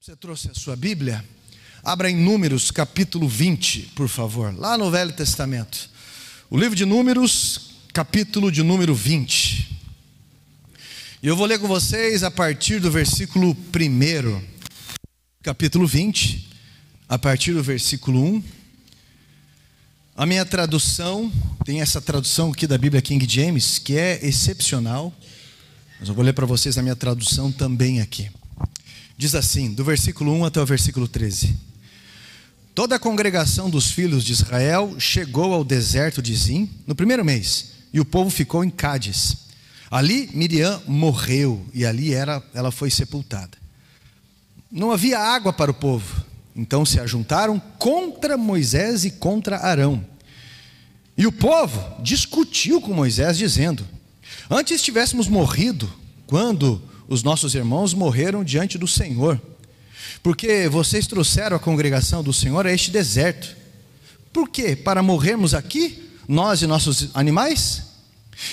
Você trouxe a sua Bíblia? Abra em Números capítulo 20, por favor, lá no Velho Testamento. O livro de Números, capítulo de número 20. E eu vou ler com vocês a partir do versículo 1, capítulo 20, a partir do versículo 1. A minha tradução, tem essa tradução aqui da Bíblia King James, que é excepcional. Mas eu vou ler para vocês a minha tradução também aqui. Diz assim, do versículo 1 até o versículo 13. Toda a congregação dos filhos de Israel chegou ao deserto de Zim no primeiro mês, e o povo ficou em Cádiz. Ali Miriam morreu, e ali ela foi sepultada. Não havia água para o povo, então se ajuntaram contra Moisés e contra Arão. E o povo discutiu com Moisés, dizendo: antes tivéssemos morrido, quando os nossos irmãos morreram diante do Senhor, porque vocês trouxeram a congregação do Senhor a este deserto. Por quê? Para morrermos aqui, nós e nossos animais?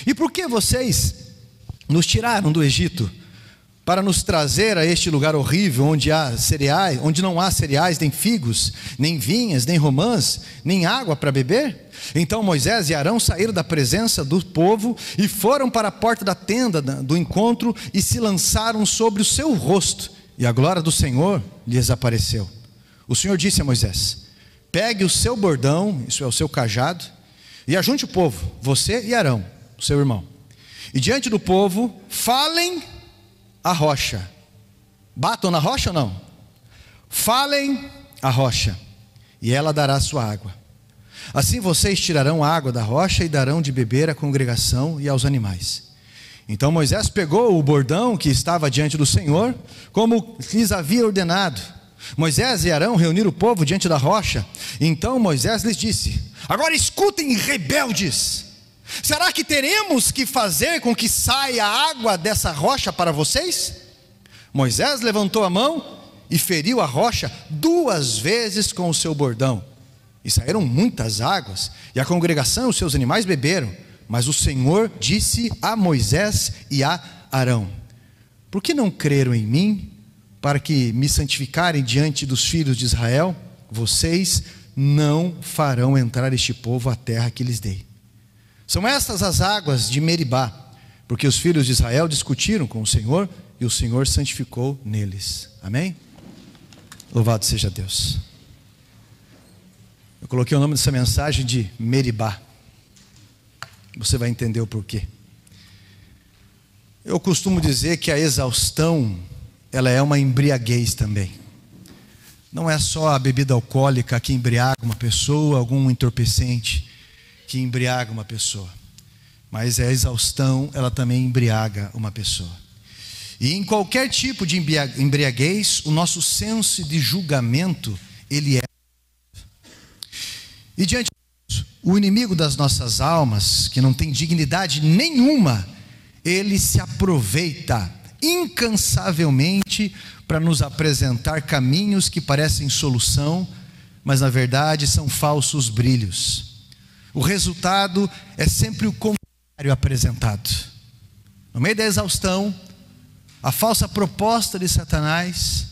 E por que vocês nos tiraram do Egito para nos trazer a este lugar horrível, onde não há cereais, nem figos, nem vinhas, nem romãs, nem água para beber? Então Moisés e Arão saíram da presença do povo e foram para a porta da tenda do encontro e se lançaram sobre o seu rosto, e a glória do Senhor lhes apareceu. O Senhor disse a Moisés: pegue o seu bordão, isso é o seu cajado, e ajunte o povo, você e Arão, seu irmão, e diante do povo falem a rocha. Batam na rocha ou não? Falem a rocha, e ela dará sua água. Assim vocês tirarão a água da rocha e darão de beber à congregação e aos animais. Então Moisés pegou o bordão que estava diante do Senhor, como lhes havia ordenado. Moisés e Arão reuniram o povo diante da rocha. Então Moisés lhes disse: agora escutem, rebeldes, será que teremos que fazer com que saia água dessa rocha para vocês? Moisés levantou a mão e feriu a rocha 2 vezes com o seu bordão, e saíram muitas águas, e a congregação e os seus animais beberam. Mas o Senhor disse a Moisés e a Arão: por que não creram em mim, para que me santificarem diante dos filhos de Israel? Vocês não farão entrar este povo à terra que lhes dei. São estas as águas de Meribá, porque os filhos de Israel discutiram com o Senhor, e o Senhor santificou neles. Amém? Louvado seja Deus. Eu coloquei o nome dessa mensagem de Meribá. Você vai entender o porquê. Eu costumo dizer que a exaustão, ela é uma embriaguez também. Não é só a bebida alcoólica que embriaga uma pessoa, algum entorpecente que embriaga uma pessoa, mas a exaustão, ela também embriaga uma pessoa. E em qualquer tipo de embriaguez, o nosso senso de julgamento, ele é. E diante disso, o inimigo das nossas almas, que não tem dignidade nenhuma, ele se aproveita incansavelmente para nos apresentar caminhos que parecem solução, mas na verdade são falsos brilhos. O resultado é sempre o contrário apresentado. No meio da exaustão, a falsa proposta de Satanás,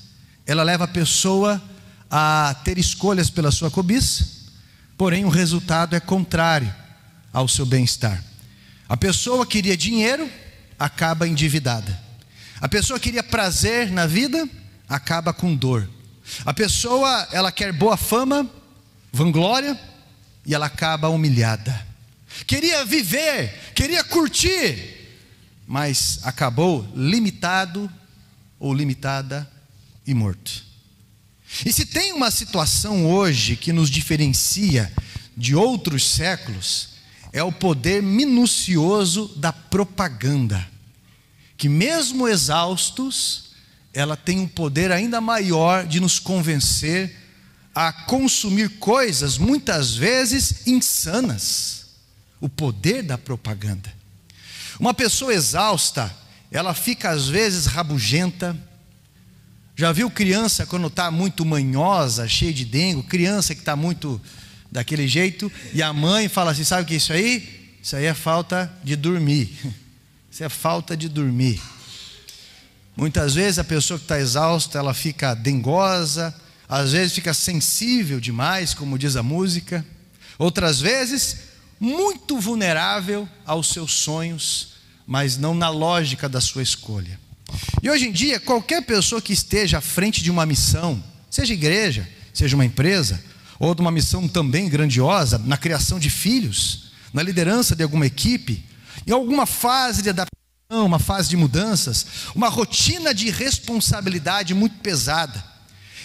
ela leva a pessoa a ter escolhas pela sua cobiça, porém o resultado é contrário ao seu bem-estar. A pessoa queria dinheiro, acaba endividada. A pessoa queria prazer na vida, acaba com dor. A pessoa, ela quer boa fama, vanglória, e ela acaba humilhada. Queria viver, queria curtir, mas acabou limitado ou limitada e morto. E se tem uma situação hoje que nos diferencia de outros séculos, é o poder minucioso da propaganda, que mesmo exaustos, ela tem um poder ainda maior de nos convencer a consumir coisas muitas vezes insanas. O poder da propaganda. Uma pessoa exausta, ela fica às vezes rabugenta. Já viu criança quando está muito manhosa, cheia de dengue? Criança que está muito daquele jeito, e a mãe fala assim: sabe o que é isso aí? Isso aí é falta de dormir. Isso é falta de dormir. Muitas vezes a pessoa que está exausta, ela fica dengosa, às vezes fica sensível demais, como diz a música. Outras vezes, muito vulnerável aos seus sonhos, mas não na lógica da sua escolha. E hoje em dia, qualquer pessoa que esteja à frente de uma missão, seja igreja, seja uma empresa, ou de uma missão também grandiosa, na criação de filhos, na liderança de alguma equipe, em alguma fase de adaptação, uma fase de mudanças, uma rotina de responsabilidade muito pesada,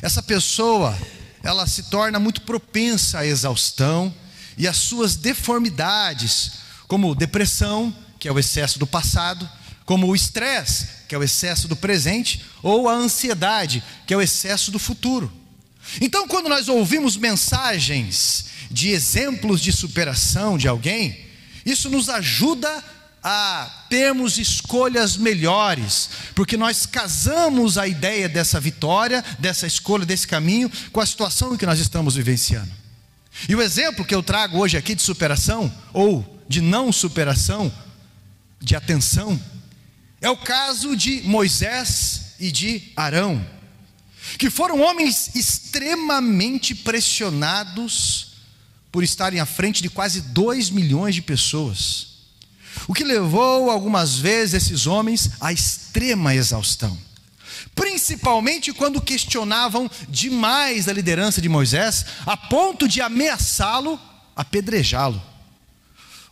essa pessoa, ela se torna muito propensa à exaustão e às suas deformidades, como depressão, que é o excesso do passado, como o estresse, que é o excesso do presente, ou a ansiedade, que é o excesso do futuro. Então, quando nós ouvimos mensagens de exemplos de superação de alguém, isso nos ajuda a termos escolhas melhores, porque nós casamos a ideia dessa vitória, dessa escolha, desse caminho, com a situação em que nós estamos vivenciando. E o exemplo que eu trago hoje aqui de superação, ou de não superação, de atenção, é o caso de Moisés e de Arão, que foram homens extremamente pressionados por estarem à frente de quase 2 milhões de pessoas, o que levou algumas vezes esses homens à extrema exaustão, principalmente quando questionavam demais a liderança de Moisés, a ponto de ameaçá-lo, apedrejá-lo.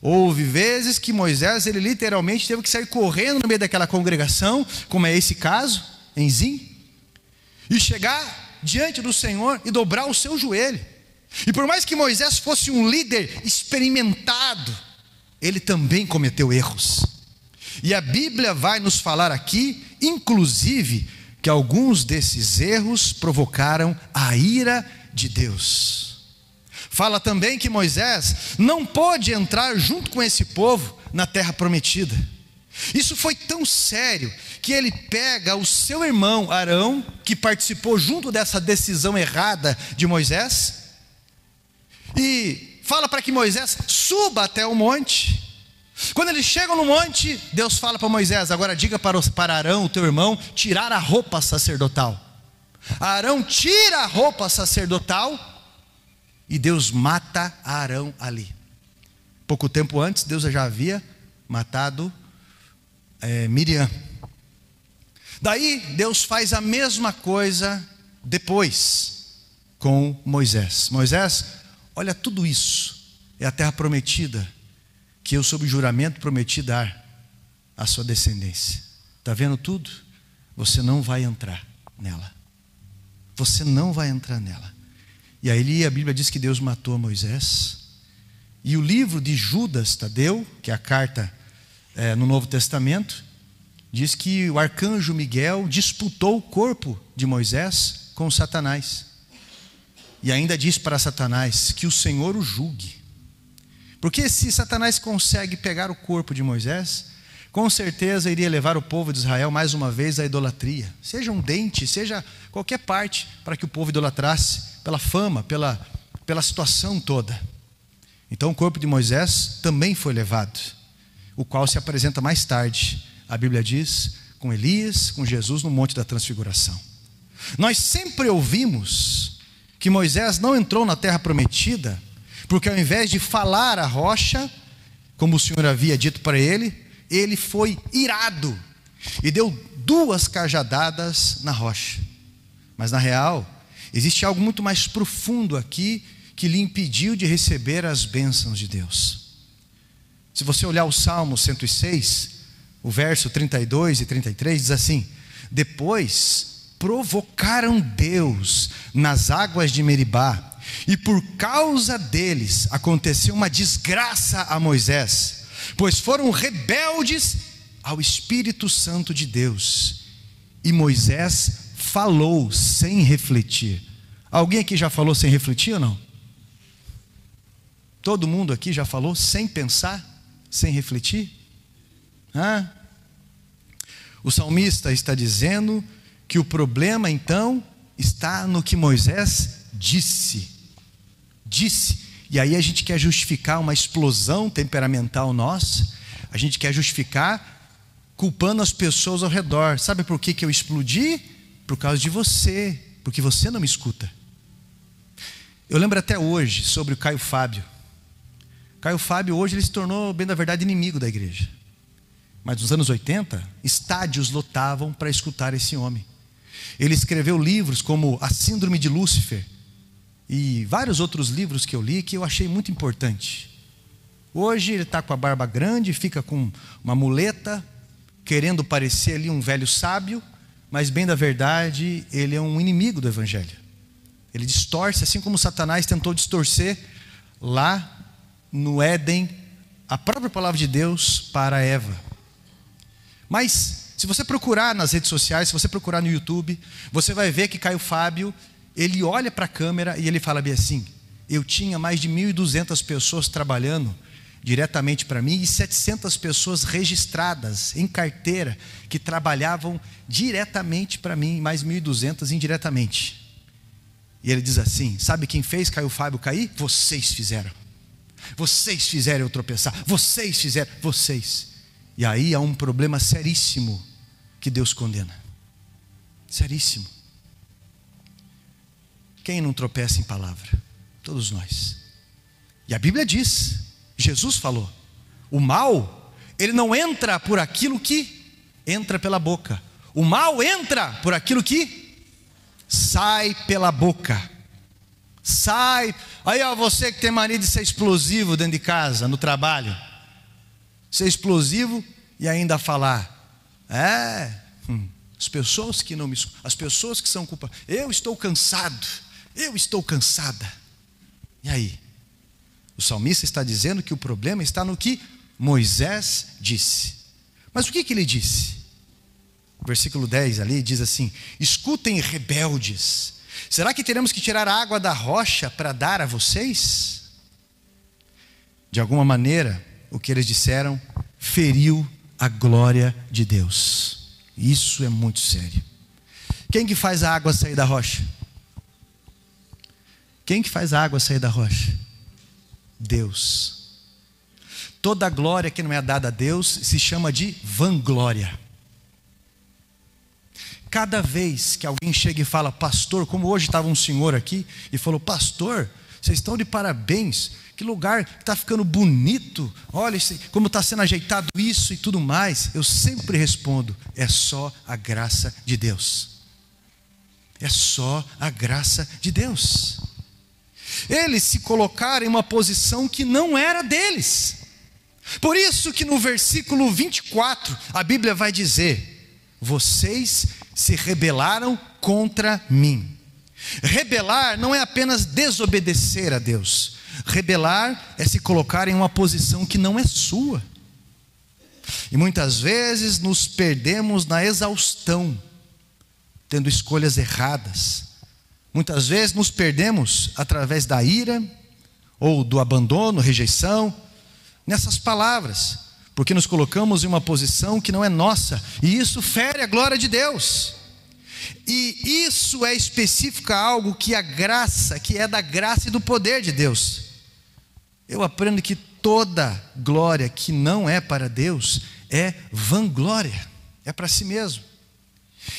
Houve vezes que Moisés, ele literalmente teve que sair correndo no meio daquela congregação, como é esse caso, em Zim, e chegar diante do Senhor e dobrar o seu joelho. E por mais que Moisés fosse um líder experimentado, ele também cometeu erros. E a Bíblia vai nos falar aqui, inclusive, que alguns desses erros provocaram a ira de Deus. Fala também que Moisés não pôde entrar junto com esse povo na terra prometida. Isso foi tão sério que ele pega o seu irmão Arão, que participou junto dessa decisão errada de Moisés, e fala para que Moisés suba até o monte. Quando eles chegam no monte, Deus fala para Moisés: agora diga para Arão, o teu irmão, tirar a roupa sacerdotal. Arão tira a roupa sacerdotal e Deus mata Arão ali. Pouco tempo antes, Deus já havia matado Miriam. Daí Deus faz a mesma coisa depois com Moisés. Moisés, olha, tudo isso é a terra prometida, que eu sob juramento prometi dar à sua descendência. Está vendo tudo? Você não vai entrar nela. Você não vai entrar nela. E aí a Bíblia diz que Deus matou Moisés. E o livro de Judas Tadeu, que é a carta no Novo Testamento, diz que o arcanjo Miguel disputou o corpo de Moisés com Satanás. E ainda diz para Satanás que o Senhor o julgue. Porque se Satanás consegue pegar o corpo de Moisés, com certeza iria levar o povo de Israel mais uma vez à idolatria. Seja um dente, seja qualquer parte, para que o povo idolatrasse, pela fama, pela situação toda. Então o corpo de Moisés também foi levado, o qual se apresenta mais tarde, a Bíblia diz, com Elias, com Jesus no Monte da Transfiguração. Nós sempre ouvimos que Moisés não entrou na terra prometida, porque ao invés de falar a rocha, como o Senhor havia dito para ele, ele foi irado e deu 2 cajadadas na rocha. Mas na real, existe algo muito mais profundo aqui que lhe impediu de receber as bênçãos de Deus. Se você olhar o Salmo 106, o verso 32 e 33, diz assim: depois provocaram Deus nas águas de Meribá, e por causa deles aconteceu uma desgraça a Moisés, pois foram rebeldes ao Espírito Santo de Deus. E Moisés falou sem refletir. Alguém aqui já falou sem refletir ou não? Todo mundo aqui já falou sem pensar, sem refletir? O salmista está dizendo que o problema então está no que Moisés disse E aí a gente quer justificar uma explosão temperamental nossa, a gente quer justificar culpando as pessoas ao redor. Sabe por que eu explodi? Por causa de você, porque você não me escuta. Eu lembro até hoje sobre o Caio Fábio. Caio Fábio hoje ele se tornou, bem da verdade, inimigo da igreja. Mas nos anos 80, estádios lotavam para escutar esse homem. Ele escreveu livros como A Síndrome de Lúcifer e vários outros livros que eu li que eu achei muito importante. Hoje ele está com a barba grande, fica com uma muleta, querendo parecer ali um velho sábio, mas bem da verdade ele é um inimigo do evangelho. Ele distorce, assim como Satanás tentou distorcer lá no Éden a própria palavra de Deus para Eva. Mas se você procurar nas redes sociais, se você procurar no YouTube, você vai ver que Caio Fábio, ele olha para a câmera e ele fala bem assim: eu tinha mais de 1.200 pessoas trabalhando diretamente para mim e 700 pessoas registradas em carteira que trabalhavam diretamente para mim, mais 1.200 indiretamente. E ele diz assim: sabe quem fez Caio Fábio cair? Vocês fizeram. Vocês fizeram eu tropeçar. Vocês fizeram. Vocês. E aí há um problema seríssimo que Deus condena. Seríssimo. Quem não tropeça em palavra? Todos nós. E a Bíblia diz, Jesus falou, o mal, ele não entra por aquilo que entra pela boca. O mal entra por aquilo que sai pela boca. Sai. Aí ó, você que tem mania de ser explosivo dentro de casa, no trabalho, ser explosivo e ainda falar: as pessoas que não me escutam, as pessoas que são culpadas, eu estou cansado, eu estou cansada. E aí? O salmista está dizendo que o problema está no que Moisés disse. Mas o que ele disse? O versículo 10 ali diz assim: escutem, rebeldes, será que teremos que tirar a água da rocha para dar a vocês? De alguma maneira, o que eles disseram feriu a glória de Deus. Isso é muito sério. Quem que faz a água sair da rocha? Quem que faz a água sair da rocha? Deus. Toda glória que não é dada a Deus se chama de vanglória. Cada vez que alguém chega e fala: pastor, como hoje estava um senhor aqui e falou: pastor, vocês estão de parabéns, que lugar que está ficando bonito, olha como está sendo ajeitado isso e tudo mais. Eu sempre respondo: é só a graça de Deus. É só a graça de Deus. Eles se colocaram em uma posição que não era deles. Por isso que no versículo 24 a Bíblia vai dizer: vocês se rebelaram contra mim. Rebelar não é apenas desobedecer a Deus. Rebelar é se colocar em uma posição que não é sua. E muitas vezes nos perdemos na exaustão, tendo escolhas erradas. Muitas vezes nos perdemos através da ira, ou do abandono, rejeição, nessas palavras, porque nos colocamos em uma posição que não é nossa, e isso fere a glória de Deus. E isso é específico a algo que a graça, que é da graça e do poder de Deus. Eu aprendo que toda glória que não é para Deus é vanglória, é para si mesmo.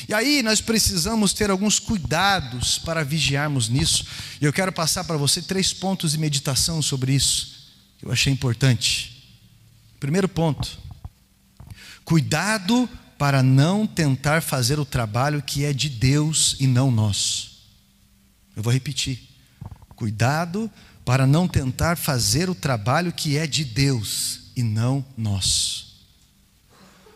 E aí nós precisamos ter alguns cuidados para vigiarmos nisso. E eu quero passar para você 3 pontos de meditação sobre isso, que eu achei importante. Primeiro ponto: cuidado para não tentar fazer o trabalho que é de Deus e não nosso. Eu vou repetir: cuidado para não tentar fazer o trabalho que é de Deus e não nosso.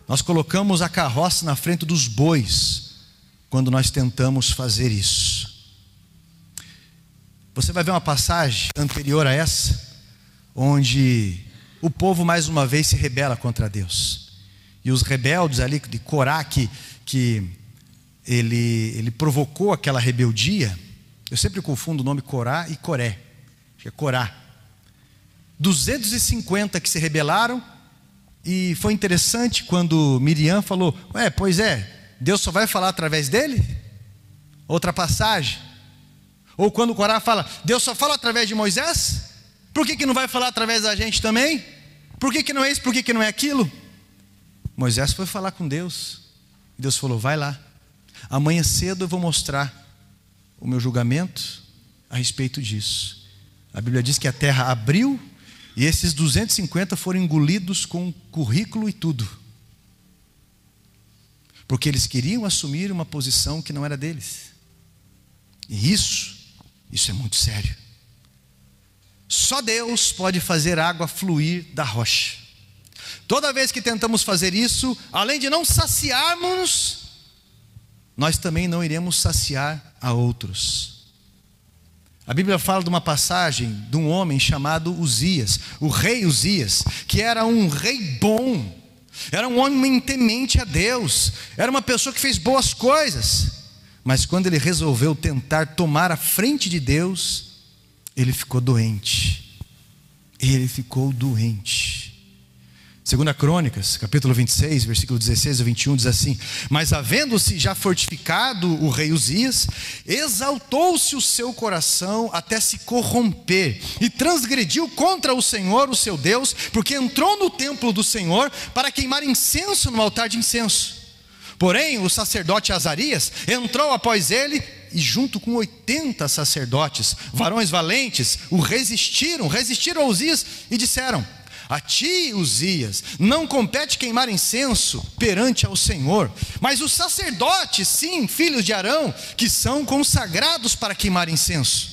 Nós colocamos a carroça na frente dos bois quando nós tentamos fazer isso. Você vai ver uma passagem anterior a essa, onde o povo mais uma vez se rebela contra Deus. E os rebeldes ali de Corá, que ele provocou aquela rebeldia. Eu sempre confundo o nome Corá e Coré. Acho que é Corá. 250 que se rebelaram. E foi interessante quando Miriam falou: pois é, Deus só vai falar através dele? Outra passagem. Ou quando Corá fala: Deus só fala através de Moisés? Por que não vai falar através da gente também? Por que não é isso? Por que não é aquilo? Moisés foi falar com Deus. Deus falou: vai lá, amanhã cedo eu vou mostrar o meu julgamento a respeito disso. A Bíblia diz que a terra abriu e esses 250 foram engolidos com currículo e tudo, porque eles queriam assumir uma posição que não era deles. E isso é muito sério. Só Deus pode fazer água fluir da rocha. Toda vez que tentamos fazer isso, além de não saciarmos, nós também não iremos saciar a outros. A Bíblia fala de uma passagem de um homem chamado Uzias, o rei Uzias, que era um rei bom, era um homem temente a Deus, era uma pessoa que fez boas coisas, mas quando ele resolveu tentar tomar a frente de Deus, ele ficou doente. Ele ficou doente. 2 Crônicas, capítulo 26, versículo 16 a 21, diz assim: mas havendo-se já fortificado o rei Uzias, exaltou-se o seu coração até se corromper, e transgrediu contra o Senhor, o seu Deus, porque entrou no templo do Senhor para queimar incenso no altar de incenso. Porém, o sacerdote Azarias entrou após ele, e junto com 80 sacerdotes, varões valentes, resistiram a Uzias e disseram: a ti, Uzias, não compete queimar incenso perante ao Senhor, mas os sacerdotes, sim, filhos de Arão, que são consagrados para queimar incenso.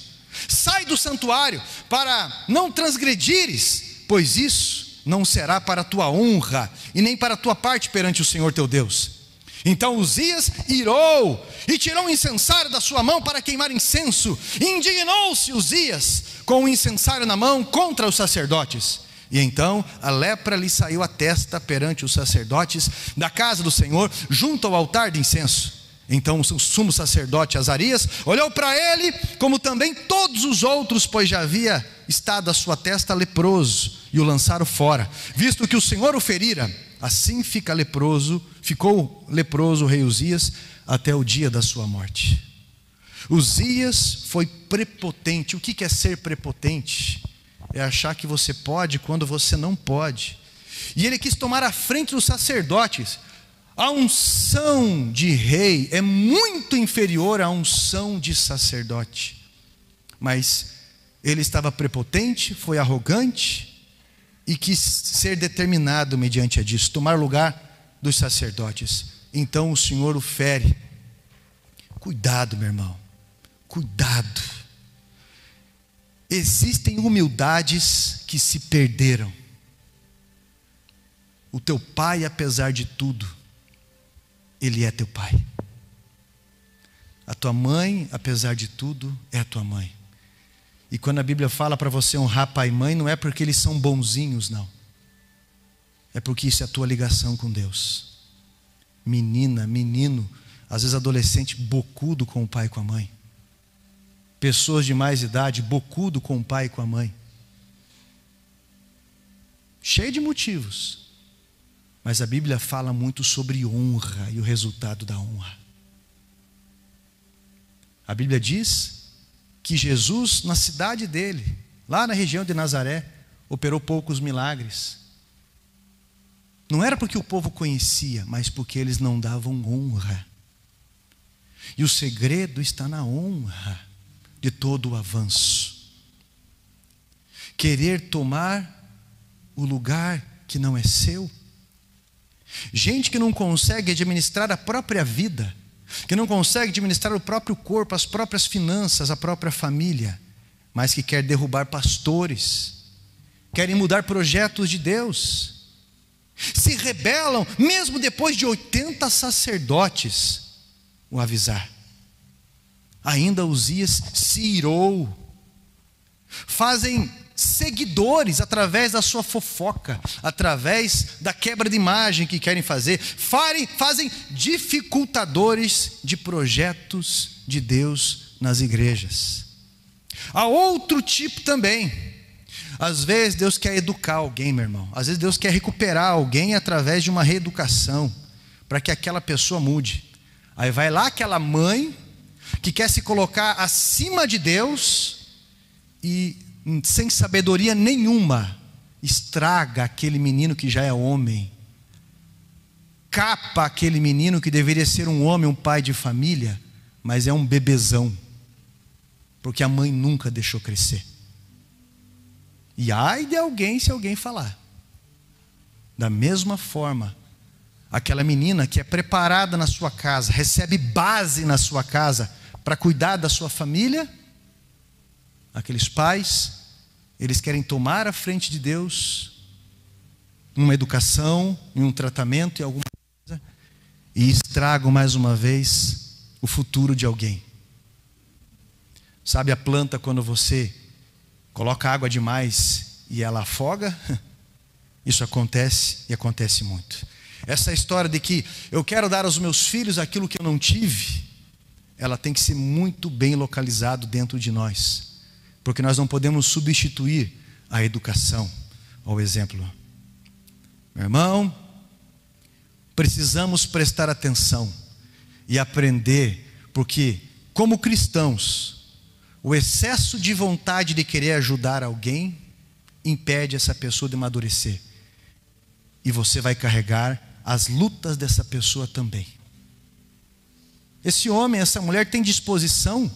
Sai do santuário para não transgredires, pois isso não será para a tua honra e nem para a tua parte perante o Senhor teu Deus. Então Uzias irou e tirou o incensário da sua mão para queimar incenso. Indignou-se Uzias com o incensário na mão contra os sacerdotes. E então a lepra lhe saiu à testa perante os sacerdotes da casa do Senhor, junto ao altar de incenso. Então o sumo sacerdote Azarias olhou para ele, como também todos os outros, pois já havia estado à sua testa leproso, e o lançaram fora, visto que o Senhor o ferira. Assim ficou leproso o rei Uzias até o dia da sua morte. Uzias foi prepotente. O que é ser prepotente? É achar que você pode quando você não pode. E ele quis tomar a frente dos sacerdotes. A unção de rei é muito inferior à unção de sacerdote. Mas ele estava prepotente, foi arrogante e quis ser determinado mediante a disso, tomar lugar dos sacerdotes. Então o Senhor o fere. Cuidado, meu irmão, cuidado. Existem humildades que se perderam. O teu pai, apesar de tudo, ele é teu pai. A tua mãe, apesar de tudo, é a tua mãe. E quando a Bíblia fala para você honrar pai e mãe, não é porque eles são bonzinhos, não. É porque isso é a tua ligação com Deus. Menina, menino, às vezes adolescente, bocudo com o pai e com a mãe. Pessoas de mais idade, bocudo com o pai e com a mãe. Cheio de motivos. Mas a Bíblia fala muito sobre honra e o resultado da honra. A Bíblia diz que Jesus, na cidade dele, lá na região de Nazaré, operou poucos milagres. Não era porque o povo conhecia, mas porque eles não davam honra. E o segredo está na honra de todo o avanço. Querer tomar o lugar que não é seu. Gente que não consegue administrar a própria vida, que não consegue administrar o próprio corpo, as próprias finanças, a própria família, mas que quer derrubar pastores, querem mudar projetos de Deus, se rebelam, mesmo depois de 80 sacerdotes o avisar. Ainda Uzias se irou. Fazem seguidores através da sua fofoca, através da quebra de imagem que querem fazer, fazem dificultadores de projetos de Deus nas igrejas. Há outro tipo também. Às vezes Deus quer educar alguém, meu irmão. Às vezes Deus quer recuperar alguém através de uma reeducação, para que aquela pessoa mude. Aí vai lá aquela mãe que quer se colocar acima de Deus e sem sabedoria nenhuma, estraga aquele menino que já é homem, capa aquele menino que deveria ser um homem, um pai de família, mas é um bebezão, porque a mãe nunca deixou crescer. E ai de alguém se alguém falar. Da mesma forma, aquela menina que é preparada na sua casa, recebe base na sua casa para cuidar da sua família, aqueles pais, eles querem tomar a frente de Deus, uma educação, em um tratamento, em alguma coisa, e estragam mais uma vez o futuro de alguém. Sabe a planta quando você coloca água demais e ela afoga? Isso acontece e acontece muito. Essa história de que eu quero dar aos meus filhos aquilo que eu não tive, ela tem que ser muito bem localizado dentro de nós, porque nós não podemos substituir a educação ao exemplo. Meu irmão, precisamos prestar atenção e aprender, porque como cristãos, o excesso de vontade de querer ajudar alguém impede essa pessoa de amadurecer, e você vai carregar as lutas dessa pessoa também. Esse homem, essa mulher tem disposição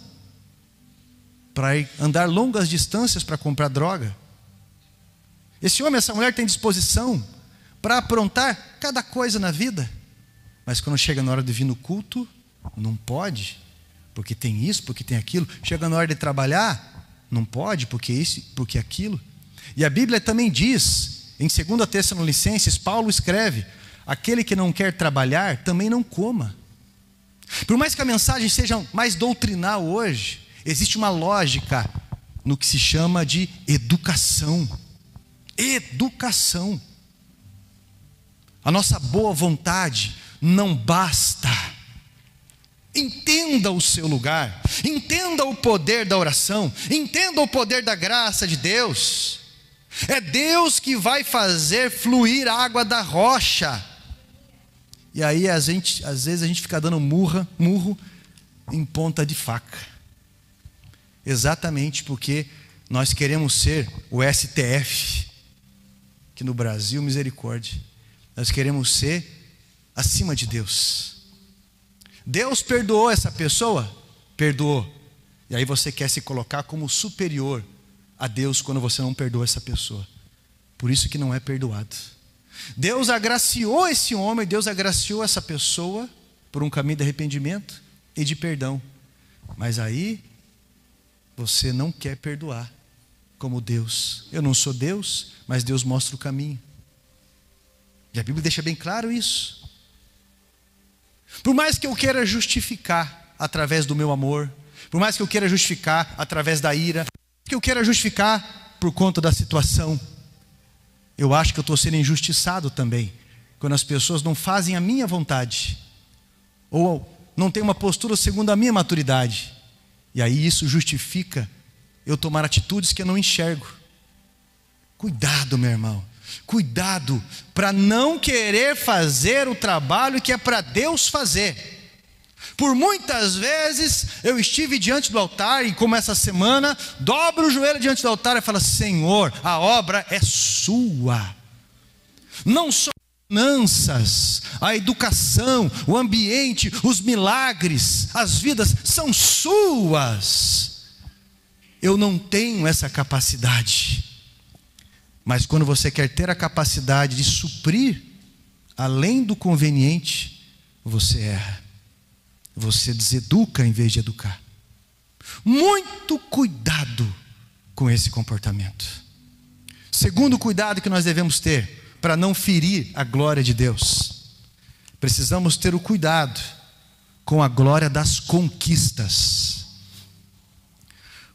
para ir andar longas distâncias para comprar droga. Esse homem, essa mulher tem disposição para aprontar cada coisa na vida, mas quando chega na hora de vir no culto, não pode, porque tem isso, porque tem aquilo. Chega na hora de trabalhar, não pode, porque isso, porque aquilo. E a Bíblia também diz, em 2 Tessalonicenses, Paulo escreve: aquele que não quer trabalhar, também não coma. Por mais que a mensagem seja mais doutrinal hoje, existe uma lógica no que se chama de educação. Educação. A nossa boa vontade não basta. Entenda o seu lugar, entenda o poder da oração, entenda o poder da graça de Deus. É Deus que vai fazer fluir água da rocha. E aí às vezes a gente fica dando murro em ponta de faca, exatamente porque nós queremos ser o STF, que no Brasil, misericórdia, nós queremos ser acima de Deus. Deus perdoou essa pessoa? Perdoou. E aí você quer se colocar como superior a Deus quando você não perdoa essa pessoa. Por isso que não é perdoado. Deus agraciou esse homem, Deus agraciou essa pessoa por um caminho de arrependimento e de perdão. Mas aí você não quer perdoar como Deus. Eu não sou Deus, mas Deus mostra o caminho. E a Bíblia deixa bem claro isso. Por mais que eu queira justificar através do meu amor, por mais que eu queira justificar através da ira, que eu queira justificar por conta da situação, eu acho que eu estou sendo injustiçado também, quando as pessoas não fazem a minha vontade, ou não têm uma postura segundo a minha maturidade, e aí isso justifica eu tomar atitudes que eu não enxergo. Cuidado, meu irmão, cuidado para não querer fazer o trabalho que é para Deus fazer. Por muitas vezes eu estive diante do altar, e como essa semana, dobro o joelho diante do altar e falo: Senhor, a obra é sua. Não só as finanças, a educação, o ambiente, os milagres, as vidas são suas. Eu não tenho essa capacidade. Mas quando você quer ter a capacidade de suprir além do conveniente, você erra. Você deseduca em vez de educar. Muito cuidado com esse comportamento. Segundo cuidado que nós devemos ter para não ferir a glória de Deus, precisamos ter o cuidado com a glória das conquistas.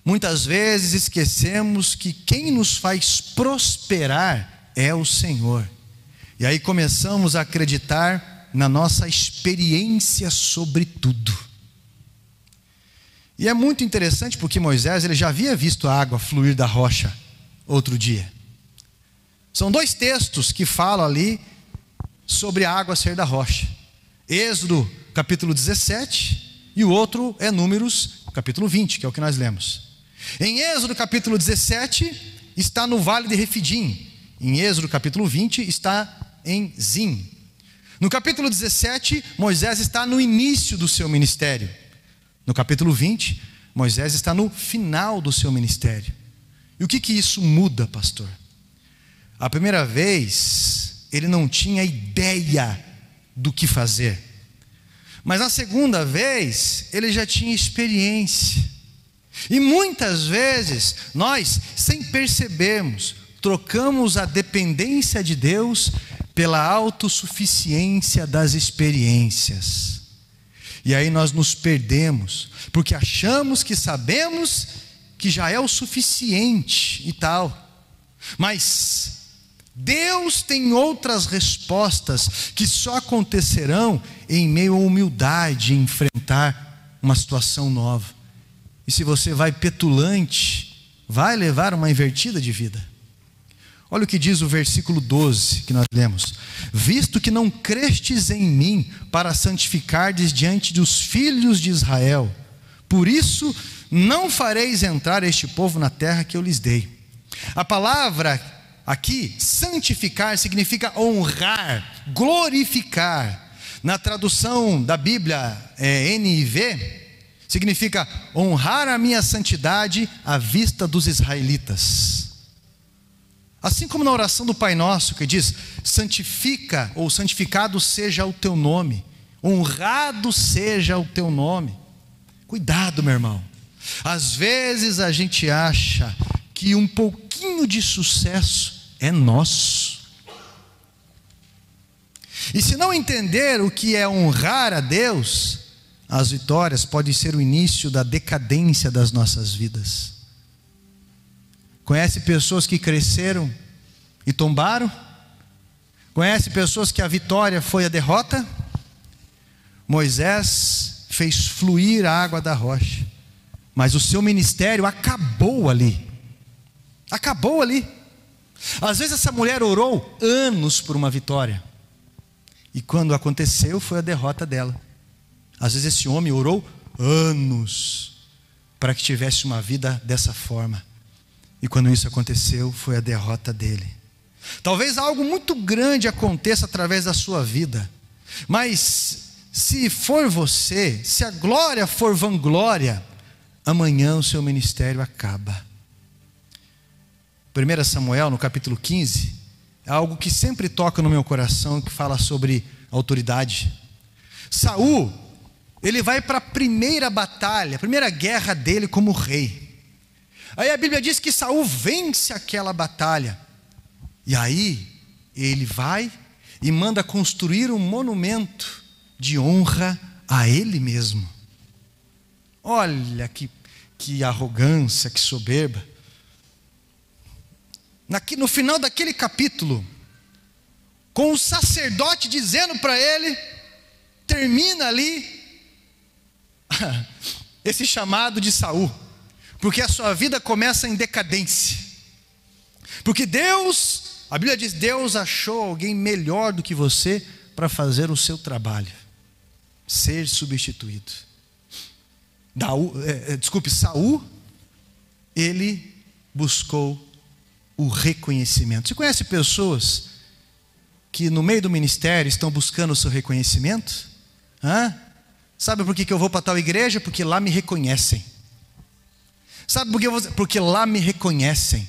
Muitas vezes esquecemos que quem nos faz prosperar é o Senhor. E aí começamos a acreditar na nossa experiência sobre tudo. E é muito interessante porque Moisés, ele já havia visto a água fluir da rocha outro dia. São dois textos que falam ali sobre a água sair da rocha. Êxodo capítulo 17 e o outro é Números capítulo 20, que é o que nós lemos. Em Êxodo capítulo 17, está no vale de Refidim. Em Êxodo capítulo 20, está em Zim. No capítulo 17, Moisés está no início do seu ministério. No capítulo 20, Moisés está no final do seu ministério. E o que isso muda, pastor? A primeira vez, ele não tinha ideia do que fazer. Mas na segunda vez, ele já tinha experiência. E muitas vezes, nós, sem percebermos, trocamos a dependência de Deus pela autossuficiência das experiências. E aí nós nos perdemos, porque achamos que sabemos que já é o suficiente e tal. Mas Deus tem outras respostas que só acontecerão em meio à humildade, em enfrentar uma situação nova. E se você vai petulante, vai levar uma invertida de vida. Olha o que diz o versículo 12 que nós lemos: visto que não crestes em mim para santificardes diante dos filhos de Israel, por isso não fareis entrar este povo na terra que eu lhes dei. A palavra aqui, santificar, significa honrar, glorificar. Na tradução da Bíblia NIV, significa honrar a minha santidade à vista dos israelitas. Assim como na oração do Pai Nosso, que diz: santifica, ou santificado seja o teu nome, honrado seja o teu nome. Cuidado, meu irmão. Às vezes a gente acha que um pouquinho de sucesso é nosso. E se não entender o que é honrar a Deus, as vitórias podem ser o início da decadência das nossas vidas. Conhece pessoas que cresceram e tombaram? Conhece pessoas que a vitória foi a derrota? Moisés fez fluir a água da rocha, mas o seu ministério acabou ali. Acabou ali. Às vezes essa mulher orou anos por uma vitória, e quando aconteceu foi a derrota dela. Às vezes esse homem orou anos para que tivesse uma vida dessa forma, e quando isso aconteceu foi a derrota dele. Talvez algo muito grande aconteça através da sua vida, mas se for você, se a glória for vanglória, amanhã o seu ministério acaba. 1 Samuel, no capítulo 15, é algo que sempre toca no meu coração, que fala sobre autoridade. Saul, ele vai para a primeira batalha, a primeira guerra dele como rei. Aí a Bíblia diz que Saul vence aquela batalha, e aí ele vai e manda construir um monumento de honra a ele mesmo. Olha que arrogância, que soberba. No final daquele capítulo, com o sacerdote dizendo para ele, termina ali esse chamado de Saul, porque a sua vida começa em decadência. Porque Deus, a Bíblia diz, Deus achou alguém melhor do que você para fazer o seu trabalho, ser substituído. Saul, ele buscou o reconhecimento. Você conhece pessoas que no meio do ministério estão buscando o seu reconhecimento? Sabe por que eu vou para tal igreja? Porque lá me reconhecem. Sabe por que porque lá me reconhecem.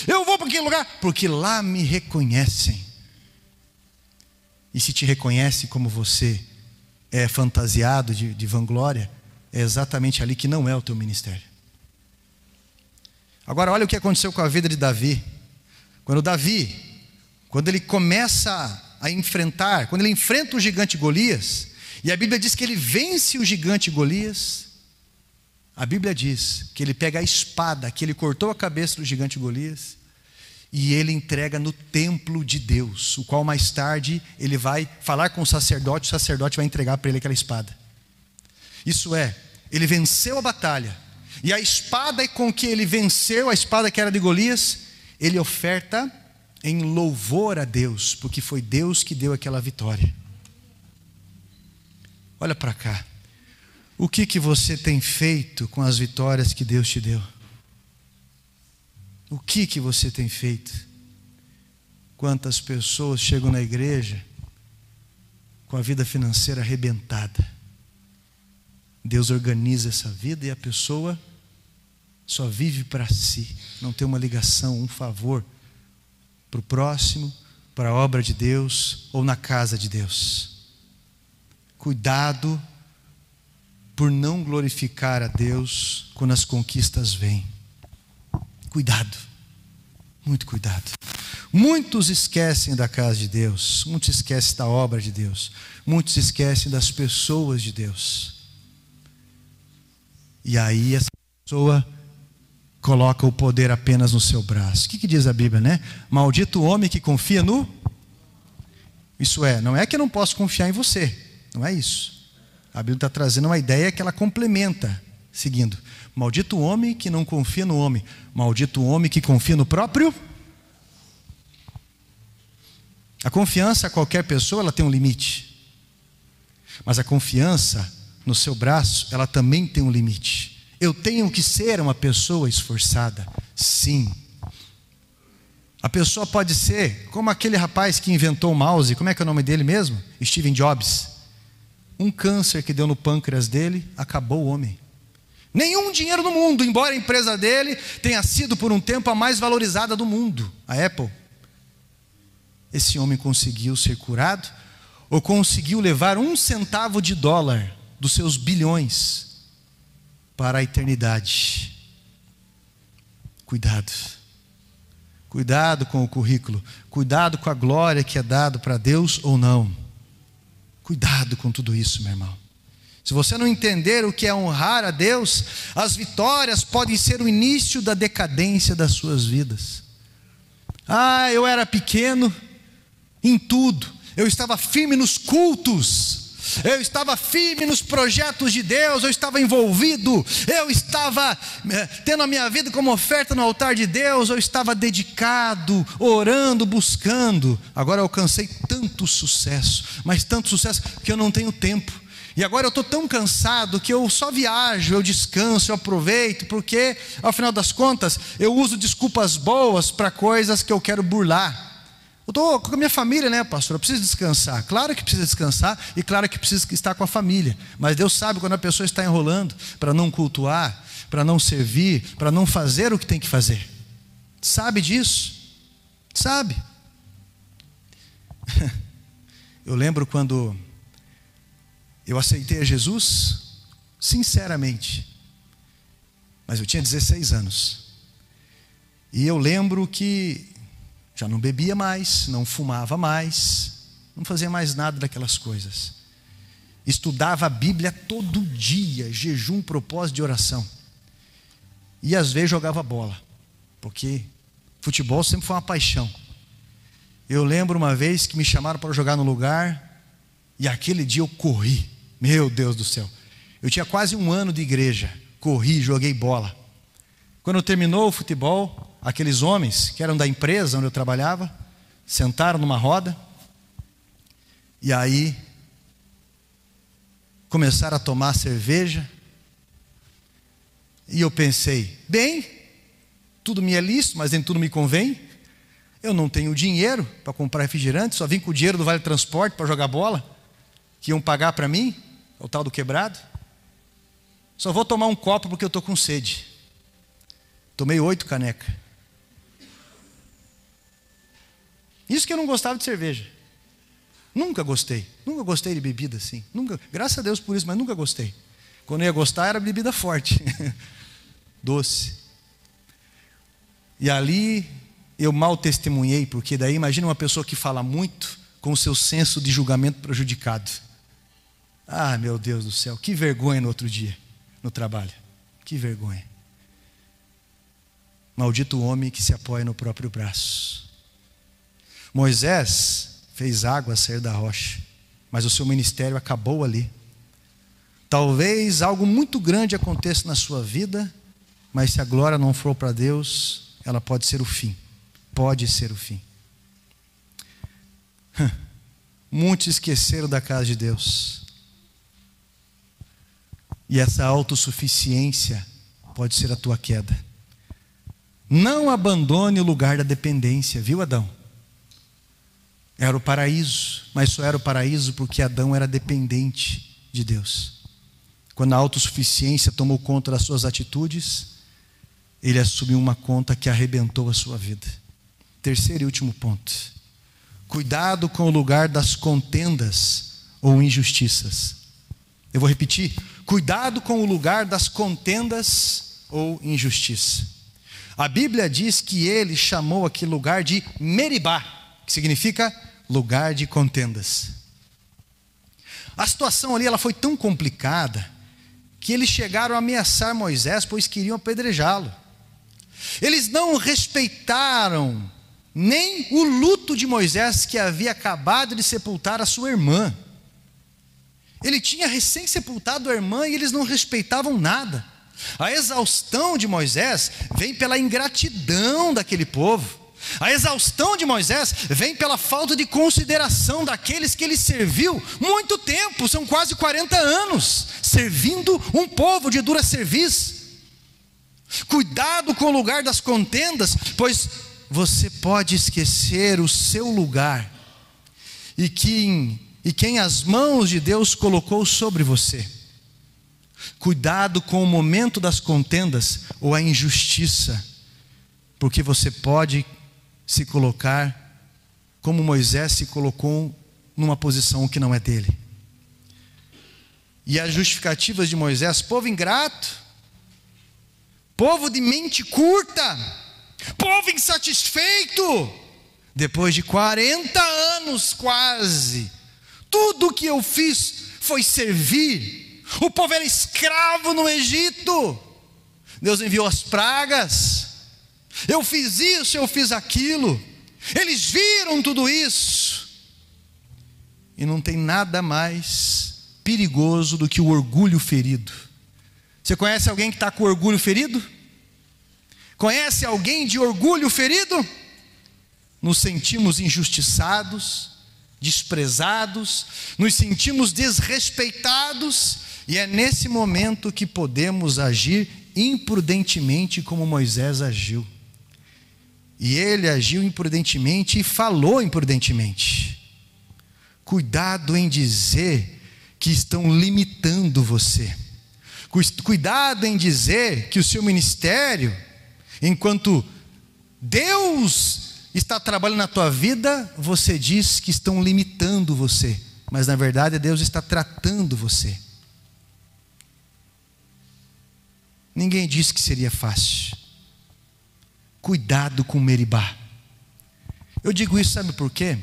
Eu vou para aquele lugar porque lá me reconhecem. E se te reconhece como você é fantasiado de vanglória, é exatamente ali que não é o teu ministério. Agora olha o que aconteceu com a vida de Davi. Quando ele começa a enfrentar, quando ele enfrenta o gigante Golias, e a Bíblia diz que ele vence o gigante Golias, a Bíblia diz que ele pega a espada, que ele cortou a cabeça do gigante Golias, e ele entrega no templo de Deus, o qual mais tarde ele vai falar com o sacerdote vai entregar para ele aquela espada. Isso é, ele venceu a batalha, e a espada com que ele venceu, a espada que era de Golias, ele oferta em louvor a Deus, porque foi Deus que deu aquela vitória. Olha para cá. O que você tem feito com as vitórias que Deus te deu? O que você tem feito? Quantas pessoas chegam na igreja com a vida financeira arrebentada? Deus organiza essa vida e a pessoa só vive para si, não tem uma ligação, um favor para o próximo, para a obra de Deus ou na casa de Deus. Cuidado por não glorificar a Deus quando as conquistas vêm. Cuidado, muito cuidado. Muitos esquecem da casa de Deus, muitos esquecem da obra de Deus, muitos esquecem das pessoas de Deus. E aí essa pessoa coloca o poder apenas no seu braço. O que diz a Bíblia, né? Maldito o homem que confia no... Isso não é que eu não posso confiar em você, não é isso. A Bíblia está trazendo uma ideia que ela complementa, seguindo. Maldito o homem que não confia no homem. Maldito o homem que confia no próprio. A confiança a qualquer pessoa, ela tem um limite. Mas a confiança no seu braço, ela também tem um limite. Eu tenho que ser uma pessoa esforçada, sim. A pessoa pode ser como aquele rapaz que inventou o mouse, como é que é o nome dele mesmo? Steve Jobs. Um câncer que deu no pâncreas dele, acabou o homem. Nenhum dinheiro no mundo, embora a empresa dele tenha sido por um tempo a mais valorizada do mundo, a Apple. Esse homem conseguiu ser curado, ou conseguiu levar $1 dos seus bilhões para a eternidade. Cuidado. Cuidado com o currículo. Cuidado com a glória que é dado para Deus ou não. Cuidado com tudo isso, meu irmão. Se você não entender o que é honrar a Deus, as vitórias podem ser o início da decadência das suas vidas. Eu era pequeno em tudo. Eu estava firme nos cultos. Eu estava firme nos projetos de Deus, eu estava envolvido, eu estava tendo a minha vida como oferta no altar de Deus, eu estava dedicado, orando, buscando. Agora eu alcancei tanto sucesso, mas tanto sucesso que eu não tenho tempo. E agora eu estou tão cansado que eu só viajo, eu descanso, eu aproveito, porque ao final das contas eu uso desculpas boas para coisas que eu quero burlar. Eu estou com a minha família, né, pastor? Eu preciso descansar. Claro que precisa descansar e claro que precisa estar com a família. Mas Deus sabe quando a pessoa está enrolando para não cultuar, para não servir, para não fazer o que tem que fazer. Sabe disso? Sabe? Eu lembro quando eu aceitei a Jesus, sinceramente. Mas eu tinha 16 anos. E eu lembro que já não bebia mais, não fumava mais, não fazia mais nada daquelas coisas. Estudava a Bíblia todo dia, jejum, propósito de oração. E às vezes jogava bola, porque futebol sempre foi uma paixão. Eu lembro uma vez que me chamaram para jogar no lugar, e aquele dia eu corri, meu Deus do céu. Eu tinha quase 1 ano de igreja, corri, joguei bola. Quando terminou o futebol, aqueles homens que eram da empresa onde eu trabalhava, sentaram numa roda, e aí começaram a tomar cerveja, e eu pensei, bem, tudo me é lícito, mas nem tudo me convém. Eu não tenho dinheiro para comprar refrigerante, só vim com o dinheiro do Vale Transporte para jogar bola, que iam pagar para mim, o tal do quebrado. Só vou tomar um copo porque eu estou com sede. Tomei 8 canecas. Isso que eu não gostava de cerveja. Nunca gostei de bebida assim. Nunca, graças a Deus por isso, mas nunca gostei. Quando eu ia gostar era bebida forte, doce. E ali eu mal testemunhei, porque daí imagina uma pessoa que fala muito com o seu senso de julgamento prejudicado. Meu Deus do céu, que vergonha no outro dia, no trabalho. Que vergonha. Maldito o homem que se apoia no próprio braço. Moisés fez água sair da rocha, mas o seu ministério acabou ali. Talvez algo muito grande aconteça na sua vida, mas se a glória não for para Deus, ela pode ser o fim. Pode ser o fim. Muitos esqueceram da casa de Deus. E essa autossuficiência pode ser a tua queda. Não abandone o lugar da dependência, viu, Adão? Era o paraíso, mas só era o paraíso porque Adão era dependente de Deus. Quando a autossuficiência tomou conta das suas atitudes, ele assumiu uma conta que arrebentou a sua vida. Terceiro e último ponto: cuidado com o lugar das contendas ou injustiças. Eu vou repetir: cuidado com o lugar das contendas ou injustiça. A Bíblia diz que ele chamou aquele lugar de Meribá, que significa lugar de contendas. A situação ali ela foi tão complicada que eles chegaram a ameaçar Moisés, pois queriam apedrejá-lo. Eles não respeitaram nem o luto de Moisés, que havia acabado de sepultar a sua irmã. Ele tinha recém-sepultado a irmã e eles não respeitavam nada. A exaustão de Moisés vem pela ingratidão daquele povo. A exaustão de Moisés vem pela falta de consideração daqueles que ele serviu muito tempo, são quase 40 anos, servindo um povo de dura cerviz. Cuidado com o lugar das contendas, pois você pode esquecer o seu lugar e quem as mãos de Deus colocou sobre você. Cuidado com o momento das contendas ou a injustiça, porque você pode se colocar como Moisés se colocou numa posição que não é dele. E as justificativas de Moisés: povo ingrato, povo de mente curta, povo insatisfeito. Depois de 40 anos quase, tudo o que eu fiz foi servir. O povo era escravo no Egito, Deus enviou as pragas. Eu fiz isso, eu fiz aquilo. Eles viram tudo isso. E não tem nada mais perigoso do que o orgulho ferido. Você conhece alguém que está com orgulho ferido? Conhece alguém de orgulho ferido? Nos sentimos injustiçados, desprezados, nos sentimos desrespeitados, e é nesse momento que podemos agir imprudentemente como Moisés agiu. E ele agiu imprudentemente e falou imprudentemente. Cuidado em dizer que estão limitando você. Cuidado em dizer que o seu ministério, enquanto Deus está trabalhando na tua vida, você diz que estão limitando você, mas na verdade Deus está tratando você. Ninguém disse que seria fácil. Cuidado com Meribá. Eu digo isso, sabe por quê?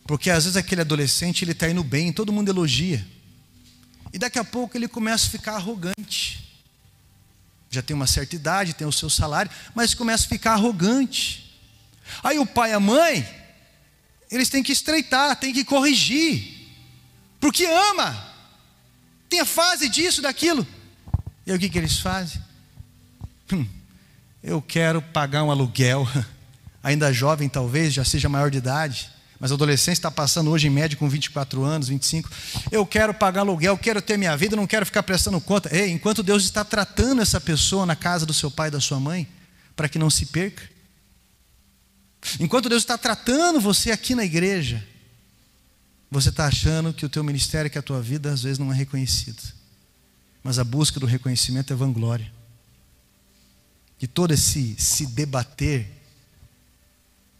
Porque às vezes aquele adolescente, ele está indo bem, todo mundo elogia, e daqui a pouco ele começa a ficar arrogante. Já tem uma certa idade, tem o seu salário, mas começa a ficar arrogante. Aí o pai e a mãe, eles têm que estreitar, têm que corrigir, porque ama. Tem a fase disso, daquilo. E aí o que eles fazem? Eu quero pagar um aluguel, ainda jovem talvez, já seja maior de idade, mas a adolescência está passando hoje em média com 24 anos, 25. Eu quero pagar aluguel, quero ter minha vida, não quero ficar prestando conta. Ei, enquanto Deus está tratando essa pessoa na casa do seu pai e da sua mãe, para que não se perca. Enquanto Deus está tratando você aqui na igreja, você está achando que o teu ministério, que a tua vida às vezes não é reconhecido. Mas a busca do reconhecimento é vanglória. E todo esse se debater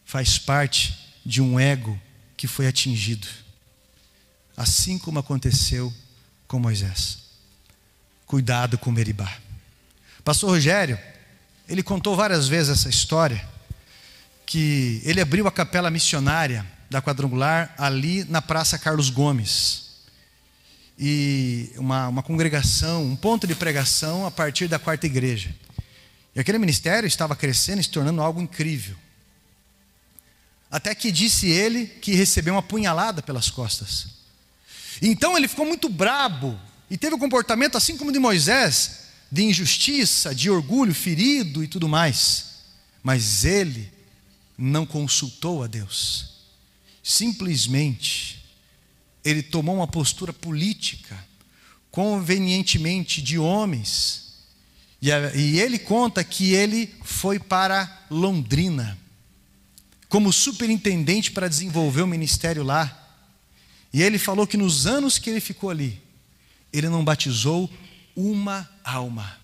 faz parte de um ego que foi atingido, assim como aconteceu com Moisés. Cuidado com Meribá. Pastor Rogério, ele contou várias vezes essa história, que ele abriu a capela missionária da Quadrangular ali na Praça Carlos Gomes, e uma congregação, um ponto de pregação a partir da quarta igreja. E aquele ministério estava crescendo e se tornando algo incrível. Até que disse ele que recebeu uma punhalada pelas costas. Então ele ficou muito brabo e teve um comportamento assim como o de Moisés, de injustiça, de orgulho ferido e tudo mais. Mas ele não consultou a Deus. Simplesmente ele tomou uma postura política convenientemente de homens. E ele conta que ele foi para Londrina como superintendente para desenvolver o ministério lá. E ele falou que nos anos que ele ficou ali, ele não batizou uma alma.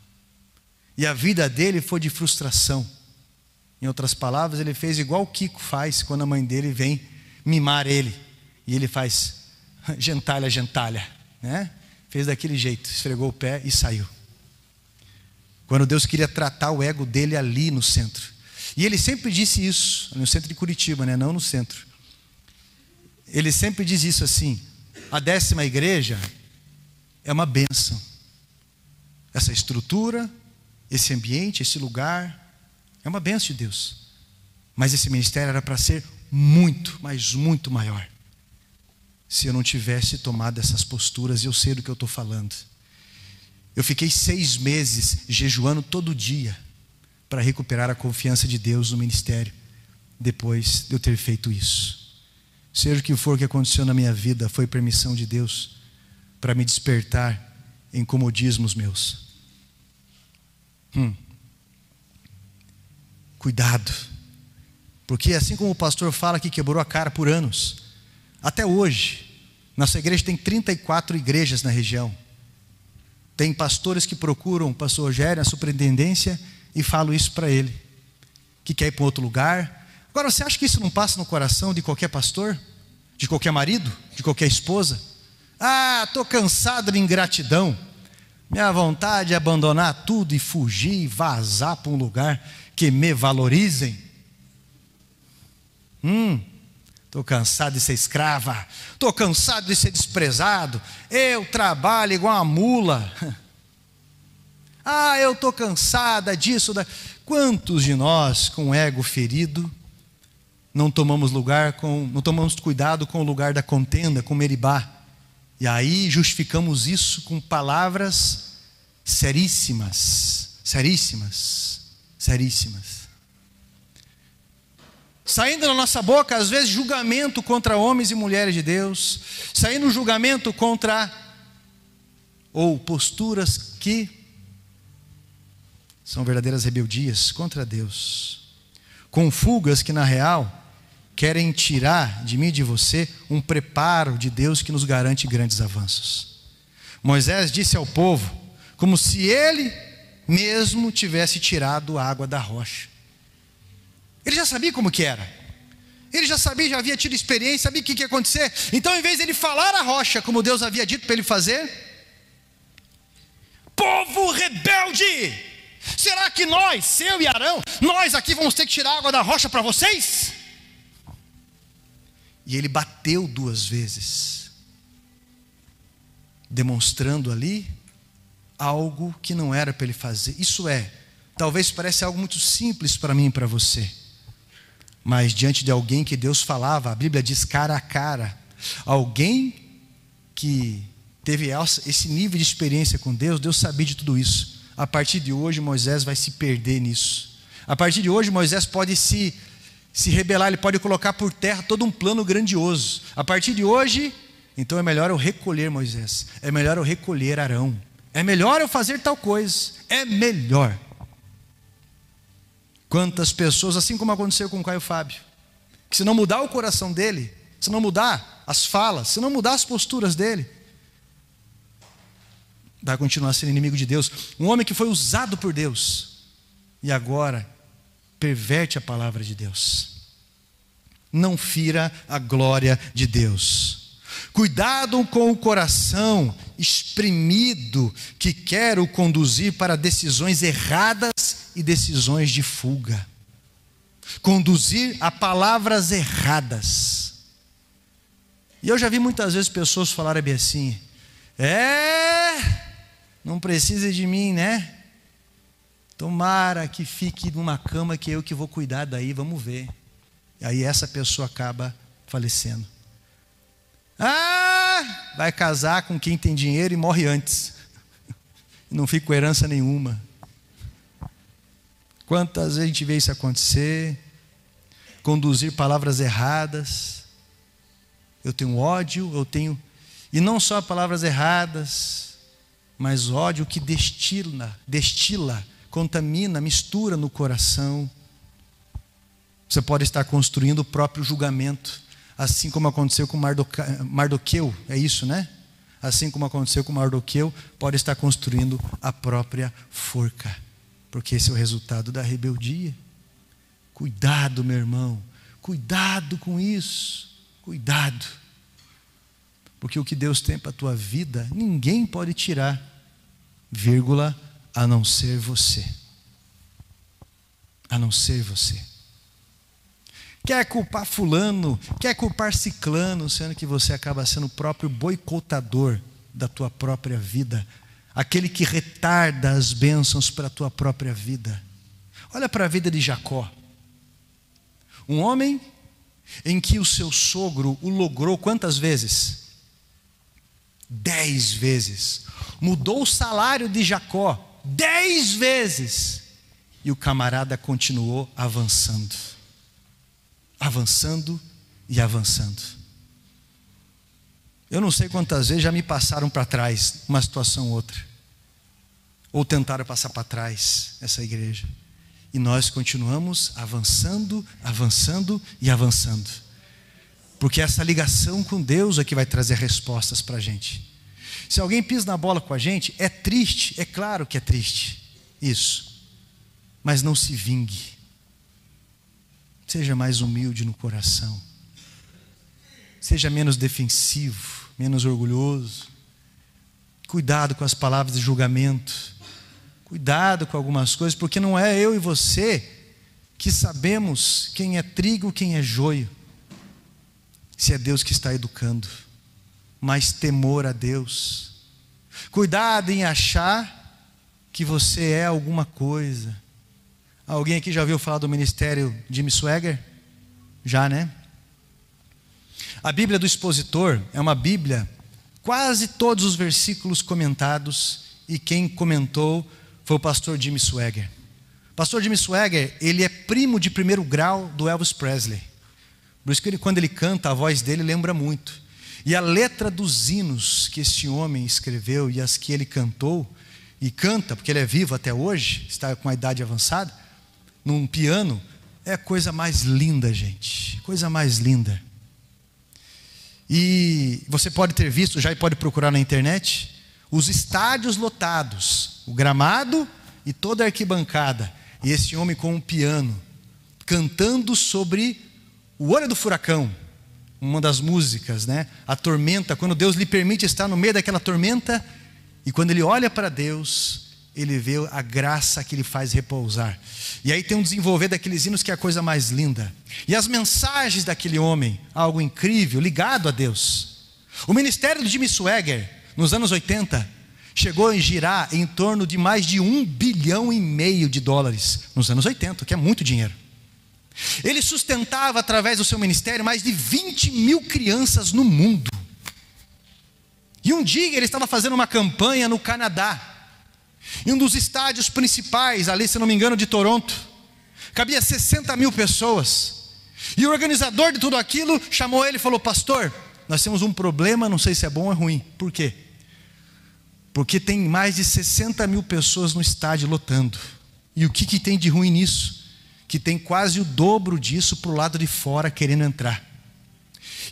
E a vida dele foi de frustração. Em outras palavras, ele fez igual o Kiko faz quando a mãe dele vem mimar ele. E ele faz gentalha, gentalha, né? Fez daquele jeito, esfregou o pé e saiu. Quando Deus queria tratar o ego dele ali no centro. E ele sempre disse isso, no centro de Curitiba, né? Não no centro. Ele sempre diz isso assim: a 10ª igreja é uma bênção. Essa estrutura, esse ambiente, esse lugar, é uma bênção de Deus. Mas esse ministério era para ser muito, mas muito maior. Se eu não tivesse tomado essas posturas, eu sei do que eu estou falando. Eu fiquei 6 meses jejuando todo dia para recuperar a confiança de Deus no ministério, depois de eu ter feito isso. Seja o que for que aconteceu na minha vida, foi permissão de Deus para me despertar em comodismos meus. Cuidado, porque assim como o pastor fala que quebrou a cara por anos, até hoje, nossa igreja tem 34 igrejas na região. Tem pastores que procuram o pastor Rogério, a superintendência, e falam isso para ele, que quer ir para outro lugar. Agora, você acha que isso não passa no coração de qualquer pastor? De qualquer marido? De qualquer esposa? Ah, estou cansado de ingratidão. Minha vontade é abandonar tudo e fugir e vazar para um lugar que me valorizem. Estou cansado de ser escrava. Estou cansado de ser desprezado. Eu trabalho igual uma mula. Eu estou cansada disso. Quantos de nós, com o ego ferido, não tomamos cuidado com o lugar da contenda, com Meribá? E aí justificamos isso com palavras seríssimas. Saindo da nossa boca, às vezes, julgamento contra homens e mulheres de Deus. Saindo julgamento contra, ou posturas que são verdadeiras rebeldias contra Deus. Com fugas que, na real, querem tirar de mim e de você um preparo de Deus que nos garante grandes avanços. Moisés disse ao povo, como se ele mesmo tivesse tirado a água da rocha. Ele já sabia como que era. Ele já sabia, já havia tido experiência, sabia o que ia acontecer. Então, em vez de ele falar a rocha, como Deus havia dito para ele fazer, povo rebelde, será que nós, eu e Arão, nós aqui vamos ter que tirar a água da rocha para vocês? E ele bateu 2 vezes, demonstrando ali algo que não era para ele fazer. Isso talvez pareça algo muito simples para mim e para você, mas diante de alguém que Deus falava, a Bíblia diz cara a cara, alguém que teve esse nível de experiência com Deus, Deus sabia de tudo isso. A partir de hoje Moisés vai se perder nisso. A partir de hoje Moisés pode se rebelar, ele pode colocar por terra todo um plano grandioso. A partir de hoje, então é melhor eu recolher Moisés, é melhor eu recolher Arão, é melhor eu fazer tal coisa, é melhor. Quantas pessoas, assim como aconteceu com o Caio Fábio, que se não mudar o coração dele, se não mudar as falas, se não mudar as posturas dele, vai continuar sendo inimigo de Deus. Um homem que foi usado por Deus e agora perverte a palavra de Deus. Não fira a glória de Deus. Cuidado com o coração exprimido que quer o conduzir para decisões erradas e decisões de fuga. Conduzir a palavras erradas. E eu já vi muitas vezes pessoas falarem bem assim: não precisa de mim, né? Tomara que fique numa cama que eu que vou cuidar daí, vamos ver. E aí essa pessoa acaba falecendo. Vai casar com quem tem dinheiro e morre antes. Não fica com herança nenhuma. Quantas vezes a gente vê isso acontecer? Conduzir palavras erradas. Eu tenho ódio, e não só palavras erradas, mas ódio que destila, contamina, mistura no coração. Você pode estar construindo o próprio julgamento, assim como aconteceu com Mardoqueu, é isso, né? Assim como aconteceu com Mardoqueu, pode estar construindo a própria forca, porque esse é o resultado da rebeldia. Cuidado, meu irmão, cuidado com isso, cuidado, porque o que Deus tem para a tua vida, ninguém pode tirar, vírgula, a não ser você. A não ser você. Quer culpar fulano, quer culpar ciclano, sendo que você acaba sendo o próprio boicotador da tua própria vida, aquele que retarda as bênçãos para a tua própria vida. Olha para a vida de Jacó, um homem em que o seu sogro o logrou quantas vezes? 10 vezes. Mudou o salário de Jacó 10 vezes. E o camarada continuou avançando. Avançando e avançando. Eu não sei quantas vezes já me passaram para trás, uma situação ou outra. Ou tentaram passar para trás essa igreja. E nós continuamos avançando, avançando e avançando. Porque essa ligação com Deus é que vai trazer respostas para a gente. Se alguém pisa na bola com a gente, é triste, é claro que é triste. Isso. Mas não se vingue. Seja mais humilde no coração. Seja menos defensivo, menos orgulhoso. Cuidado com as palavras de julgamento. Cuidado com algumas coisas, porque não é eu e você que sabemos quem é trigo, quem é joio. Se é Deus que está educando. Mais temor a Deus. Cuidado em achar que você é alguma coisa. Alguém aqui já ouviu falar do ministério Jimmy Swaggart? Já, né? A Bíblia do Expositor é uma Bíblia, quase todos os versículos comentados, e quem comentou foi o pastor Jimmy Swaggart. O pastor Jimmy Swaggart, ele é primo de primeiro grau do Elvis Presley. Por isso que quando ele canta, a voz dele lembra muito. E a letra dos hinos que esse homem escreveu e as que ele cantou, e canta, porque ele é vivo até hoje, está com uma idade avançada, num piano, é a coisa mais linda, gente. Coisa mais linda. E você pode ter visto, já pode procurar na internet, os estádios lotados, o gramado e toda a arquibancada. E esse homem com um piano, cantando sobre o olho do furacão. Uma das músicas, né? A tormenta, quando Deus lhe permite estar no meio daquela tormenta, e quando ele olha para Deus, ele vê a graça que ele faz repousar. E aí tem um desenvolver daqueles hinos que é a coisa mais linda. E as mensagens daquele homem, algo incrível, ligado a Deus. O ministério de Jimmy Swaggart, nos anos 80, chegou a girar em torno de mais de $1,5 bilhão de dólares, nos anos 80, que é muito dinheiro. Ele sustentava através do seu ministério mais de 20 mil crianças no mundo. E um dia ele estava fazendo uma campanha no Canadá, em um dos estádios principais, ali se não me engano de Toronto. Cabia 60 mil pessoas. E o organizador de tudo aquilo chamou ele e falou: pastor, nós temos um problema, não sei se é bom ou é ruim. Por quê? Porque tem mais de 60 mil pessoas no estádio lotando. E o que tem de ruim nisso? Que tem quase o dobro disso para o lado de fora querendo entrar.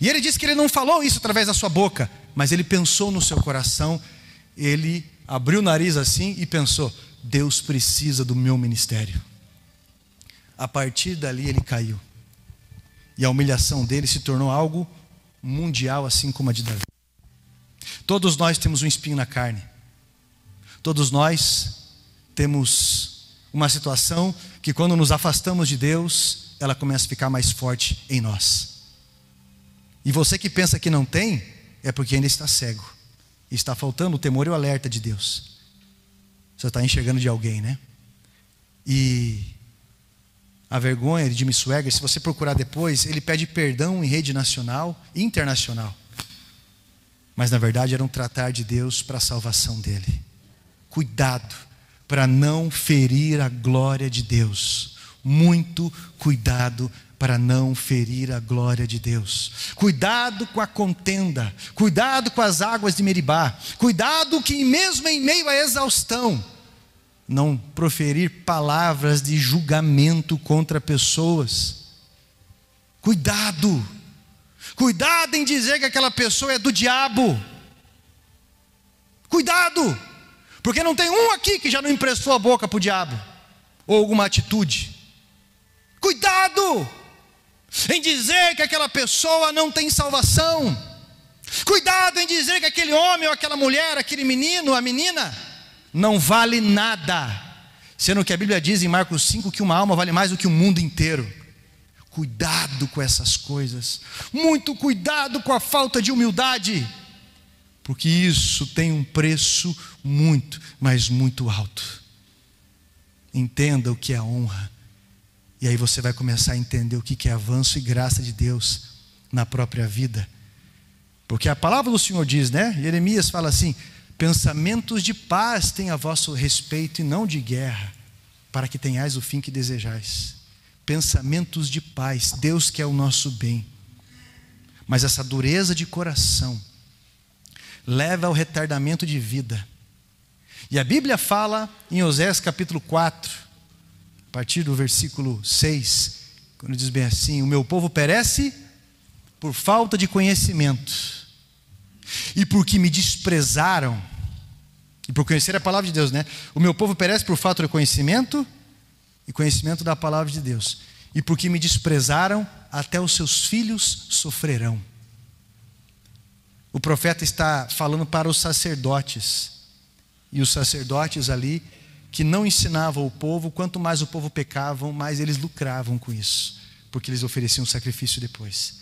E ele disse que ele não falou isso através da sua boca, mas ele pensou no seu coração. Ele abriu o nariz assim e pensou: Deus precisa do meu ministério. A partir dali ele caiu. E a humilhação dele se tornou algo mundial, assim como a de Davi. Todos nós temos um espinho na carne. Todos nós temos uma situação que quando nos afastamos de Deus, ela começa a ficar mais forte em nós. E você que pensa que não tem, é porque ainda está cego. Está faltando o temor e o alerta de Deus. Você está enxergando de alguém, né? E a vergonha de Jimmy Swaggart, se você procurar depois, ele pede perdão em rede nacional e internacional. Mas na verdade era um tratar de Deus para a salvação dele. Cuidado para não ferir a glória de Deus. Muito cuidado para não ferir a glória de Deus. Cuidado com a contenda, cuidado com as águas de Meribá, cuidado que mesmo em meio à exaustão, não proferir palavras de julgamento contra pessoas. Cuidado em dizer que aquela pessoa é do diabo. Cuidado, porque não tem um aqui que já não emprestou a boca para o diabo, ou alguma atitude. Cuidado em dizer que aquela pessoa não tem salvação. Cuidado em dizer que aquele homem ou aquela mulher, aquele menino, a menina, não vale nada, sendo que a Bíblia diz em Marcos 5 que uma alma vale mais do que o mundo inteiro. Cuidado com essas coisas, muito cuidado com a falta de humildade, porque isso tem um preço muito, mas muito alto. Entenda o que é honra, e aí você vai começar a entender o que é avanço e graça de Deus na própria vida. Porque a palavra do Senhor diz, né? Jeremias fala assim: pensamentos de paz têm a vosso respeito e não de guerra, para que tenhais o fim que desejais. Pensamentos de paz. Deus quer o nosso bem, mas essa dureza de coração leva ao retardamento de vida. E a Bíblia fala em Oséias capítulo 4, a partir do versículo 6, quando diz bem assim: o meu povo perece por falta de conhecimento, e porque me desprezaram, e por conhecer a palavra de Deus, né? O meu povo perece por falta de conhecimento, e conhecimento da palavra de Deus, e porque me desprezaram, até os seus filhos sofrerão. O profeta está falando para os sacerdotes, e os sacerdotes ali, que não ensinavam o povo, quanto mais o povo pecava, mais eles lucravam com isso, porque eles ofereciam sacrifício depois.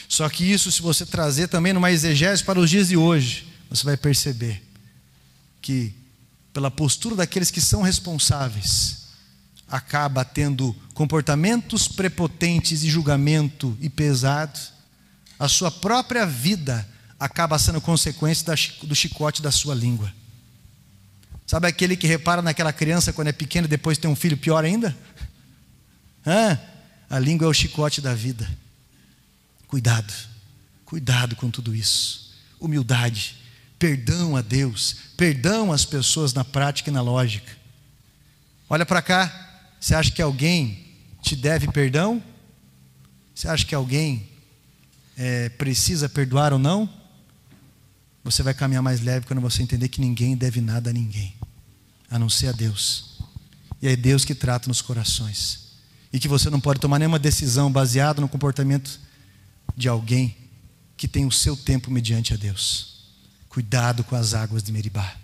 Só que isso, se você trazer também numa exegese para os dias de hoje, você vai perceber que, pela postura daqueles que são responsáveis, acaba tendo comportamentos prepotentes e julgamento e pesado, a sua própria vida acaba sendo consequência do chicote da sua língua. Sabe aquele que repara naquela criança quando é pequena e depois tem um filho pior ainda? A língua é o chicote da vida. Cuidado com tudo isso. Humildade, perdão a Deus, perdão às pessoas na prática e na lógica. Olha para cá. Você acha que alguém te deve perdão? Você acha que alguém precisa perdoar ou não? Você vai caminhar mais leve quando você entender que ninguém deve nada a ninguém, a não ser a Deus. E é Deus que trata nos corações, e que você não pode tomar nenhuma decisão baseada no comportamento de alguém que tem o seu tempo mediante a Deus. Cuidado com as águas de Meribá.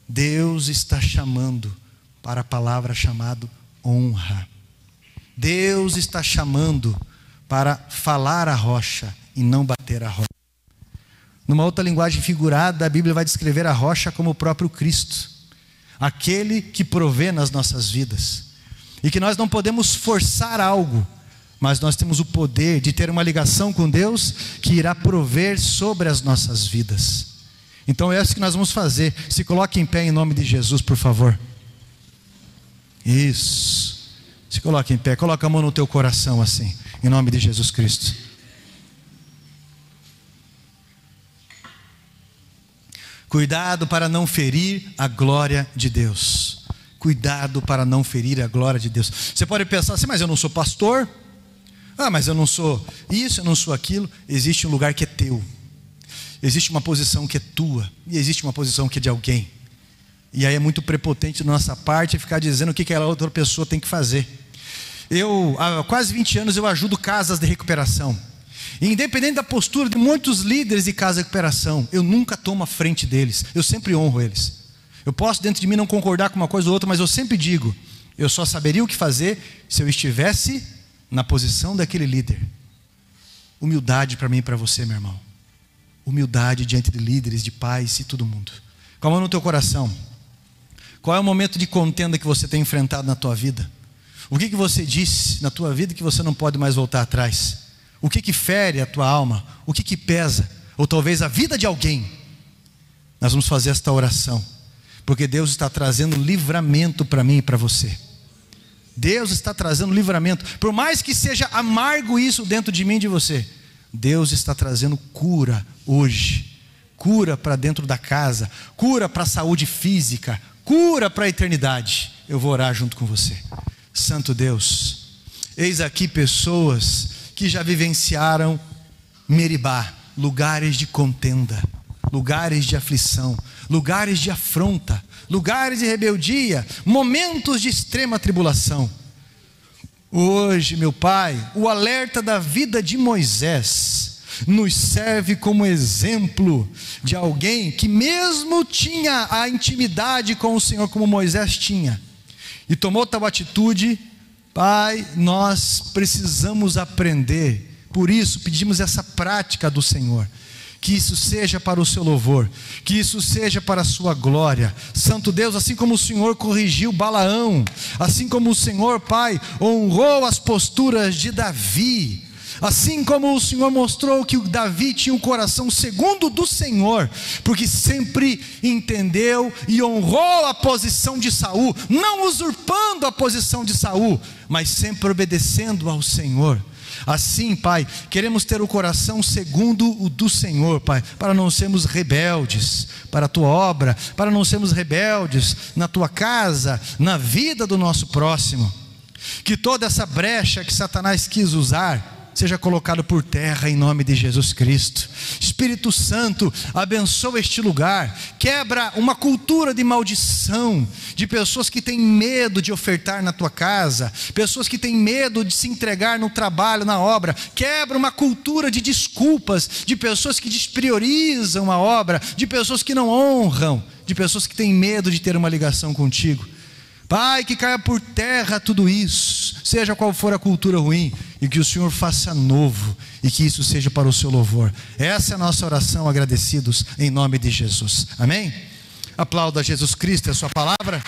Deus está chamando para a palavra chamada honra. Deus está chamando para falar a rocha e não bater a rocha. Numa outra linguagem figurada, a Bíblia vai descrever a rocha como o próprio Cristo, aquele que provê nas nossas vidas, e que nós não podemos forçar algo, mas nós temos o poder de ter uma ligação com Deus que irá prover sobre as nossas vidas. Então é isso que nós vamos fazer. Se coloque em pé em nome de Jesus, por favor. Isso. Se coloque em pé, coloca a mão no teu coração assim, em nome de Jesus Cristo. Cuidado para não ferir a glória de Deus. Cuidado para não ferir a glória de Deus. Você pode pensar assim: mas eu não sou pastor, mas eu não sou isso, eu não sou aquilo. Existe um lugar que é teu, existe uma posição que é tua, e existe uma posição que é de alguém. E aí é muito prepotente da nossa parte ficar dizendo o que aquela outra pessoa tem que fazer. Há quase 20 anos eu ajudo casas de recuperação, e independente da postura de muitos líderes de casa de recuperação, eu nunca tomo a frente deles, eu sempre honro eles. Eu posso dentro de mim não concordar com uma coisa ou outra, mas eu sempre digo: eu só saberia o que fazer se eu estivesse na posição daquele líder. Humildade para mim e para você, meu irmão. Humildade diante de líderes, de pais e todo mundo. Com a mão no teu coração. Qual é o momento de contenda que você tem enfrentado na tua vida? O que você disse na tua vida que você não pode mais voltar atrás? O que fere a tua alma? O que pesa? Ou talvez a vida de alguém? Nós vamos fazer esta oração, porque Deus está trazendo livramento para mim e para você. Deus está trazendo livramento. Por mais que seja amargo isso dentro de mim e de você, Deus está trazendo cura hoje. Cura para dentro da casa, cura para a saúde física, cura para a eternidade. Eu vou orar junto com você. Santo Deus, eis aqui pessoas que já vivenciaram Meribá, lugares de contenda, lugares de aflição, lugares de afronta, lugares de rebeldia, momentos de extrema tribulação. Hoje, meu Pai, o alerta da vida de Moisés nos serve como exemplo de alguém que mesmo tinha a intimidade com o Senhor como Moisés tinha, e tomou tal atitude. Pai, nós precisamos aprender, por isso pedimos essa prática do Senhor, que isso seja para o seu louvor, que isso seja para a sua glória. Santo Deus, assim como o Senhor corrigiu Balaão, assim como o Senhor, Pai, honrou as posturas de Davi, assim como o Senhor mostrou que o Davi tinha um coração segundo do Senhor, porque sempre entendeu e honrou a posição de Saul, não usurpando a posição de Saul, mas sempre obedecendo ao Senhor. Assim, Pai, queremos ter o coração segundo o do Senhor, Pai, para não sermos rebeldes para a Tua obra, para não sermos rebeldes na Tua casa, na vida do nosso próximo. Que toda essa brecha que Satanás quis usar seja colocado por terra em nome de Jesus Cristo. Espírito Santo, abençoa este lugar, quebra uma cultura de maldição, de pessoas que têm medo de ofertar na tua casa, pessoas que têm medo de se entregar no trabalho, na obra. Quebra uma cultura de desculpas, de pessoas que despriorizam a obra, de pessoas que não honram, de pessoas que têm medo de ter uma ligação contigo. Pai, que caia por terra tudo isso, seja qual for a cultura ruim, e que o Senhor faça novo, e que isso seja para o seu louvor. Essa é a nossa oração, agradecidos em nome de Jesus. Amém? Aplauda Jesus Cristo, é a sua palavra.